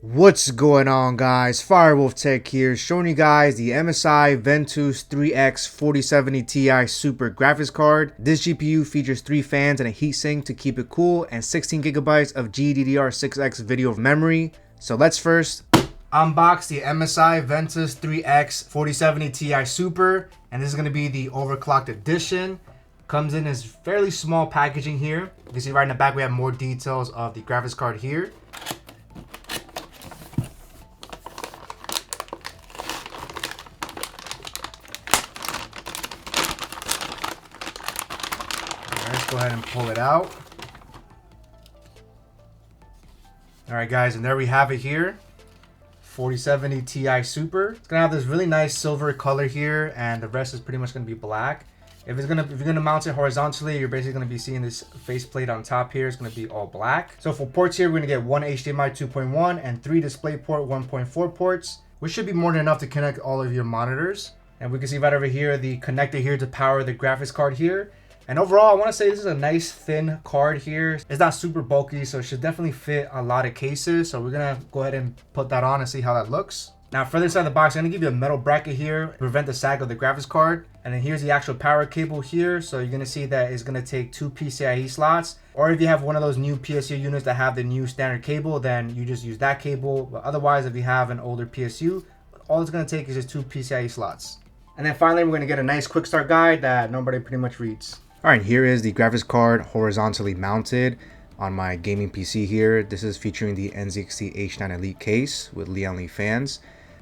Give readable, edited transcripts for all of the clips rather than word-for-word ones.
What's going on, guys? Firewolf Tech here, showing you guys the MSI Ventus 3X 4070 Ti Super graphics card. This GPU features 3 fans and a heatsink to keep it cool, and 16 gigabytes of GDDR6X video memory. So let's first unbox the MSI Ventus 3X 4070 Ti Super, and this is going to be the overclocked edition. Comes in as fairly small packaging here. You can see right in the back we have more details of the graphics card here. Let's go ahead and pull it out. Alright guys, and there we have it here. 4070 Ti Super. It's gonna have this really nice silver color here, and the rest is pretty much gonna be black. If you're gonna mount it horizontally, you're basically gonna be seeing this faceplate on top here. It's gonna be all black. So for ports here, we're gonna get one HDMI 2.1 and 3 DisplayPort 1.4 ports, which should be more than enough to connect all of your monitors. And we can see right over here the connector here to power the graphics card here. And overall, I want to say this is a nice thin card here. It's not super bulky, so it should definitely fit a lot of cases. So we're gonna go ahead and put that on and see how that looks. Now further inside the box, I'm gonna give you a metal bracket here to prevent the sag of the graphics card. And then here's the actual power cable here. So you're gonna see that it's gonna take 2 PCIe slots. Or if you have one of those new PSU units that have the new standard cable, then you just use that cable. But otherwise, if you have an older PSU, all it's gonna take is just 2 PCIe slots. And then finally, we're gonna get a nice quick start guide that nobody pretty much reads. Alright, here is the graphics card horizontally mounted on my gaming PC here. This is featuring the NZXT H9 Elite case with Lian Li fans.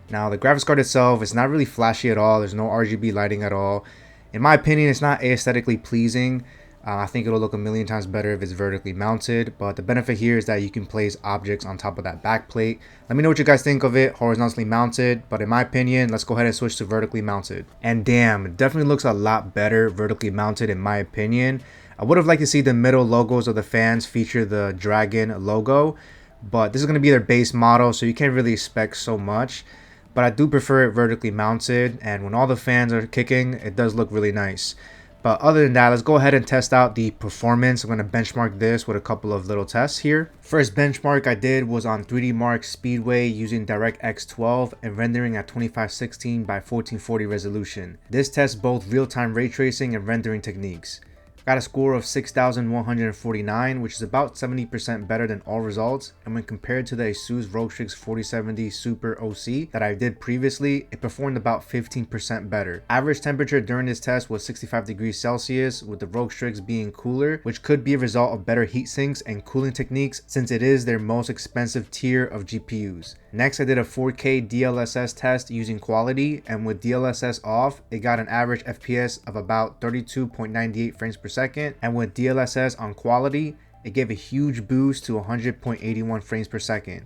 Now the graphics card itself is not really flashy at all. There's no RGB lighting at all. In my opinion, it's not aesthetically pleasing. I think it'll look a million times better if it's vertically mounted, but the benefit here is that you can place objects on top of that back plate. Let me know what you guys think of it horizontally mounted, but in my opinion, let's go ahead and switch to vertically mounted. And damn, it definitely looks a lot better vertically mounted in my opinion. I would have liked to see the middle logos of the fans feature the dragon logo, but this is going to be their base model, so you can't really expect so much. But I do prefer it vertically mounted, and when all the fans are kicking, it does look really nice. But other than that, let's go ahead and test out the performance. I'm going to benchmark this with a couple of little tests here. First benchmark I did was on 3D Mark Speedway using DirectX 12 and rendering at 2516 by 1440 resolution. This tests both real-time ray tracing and rendering techniques. Got a score of 6,149, which is about 70% better than all results, and when compared to the Asus ROG Strix 4070 Super OC that I did previously, it performed about 15% better. Average temperature during this test was 65 degrees Celsius, with the ROG Strix being cooler, which could be a result of better heat sinks and cooling techniques since it is their most expensive tier of GPUs. Next, I did a 4K DLSS test using Quality, and with DLSS off, it got an average FPS of about 32.98 frames per second, and with DLSS on Quality, it gave a huge boost to 100.81 frames per second.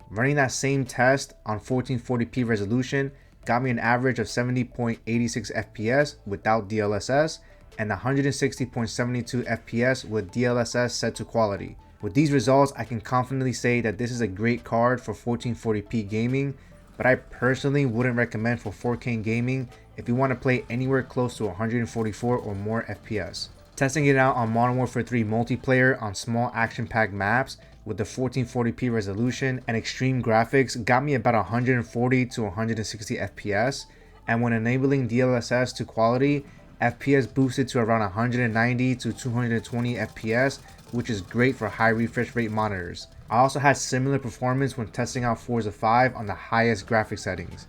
Running that same test on 1440p resolution got me an average of 70.86 FPS without DLSS, and 160.72 FPS with DLSS set to Quality. With these results, I can confidently say that this is a great card for 1440p gaming, but I personally wouldn't recommend for 4K gaming if you want to play anywhere close to 144 or more FPS. Testing it out on Modern Warfare 3 multiplayer on small action-packed maps with the 1440p resolution and extreme graphics got me about 140 to 160 FPS, and when enabling DLSS to Quality, FPS boosted to around 190 to 220 FPS, which is great for high refresh rate monitors. I also had similar performance when testing out Forza 5 on the highest graphic settings.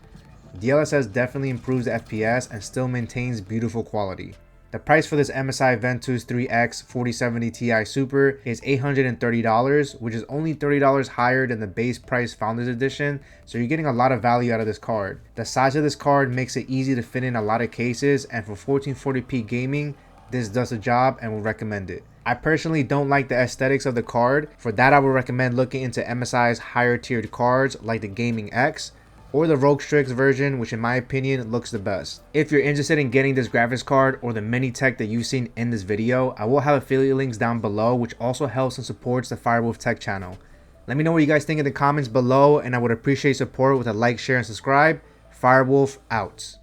DLSS definitely improves the FPS and still maintains beautiful quality. The price for this MSI Ventus 3X 4070 Ti Super is $830, which is only $30 higher than the base price Founders Edition, so you're getting a lot of value out of this card. The size of this card makes it easy to fit in a lot of cases, and for 1440p gaming, this does the job and will recommend it. I personally don't like the aesthetics of the card. For that, I would recommend looking into MSI's higher tiered cards like the Gaming X or the ROG Strix version, which in my opinion looks the best. If you're interested in getting this graphics card or the mini tech that you've seen in this video, I will have affiliate links down below, which also helps and supports the Firewolf Tech channel. Let me know what you guys think in the comments below, and I would appreciate support with a like, share, and subscribe. Firewolf out.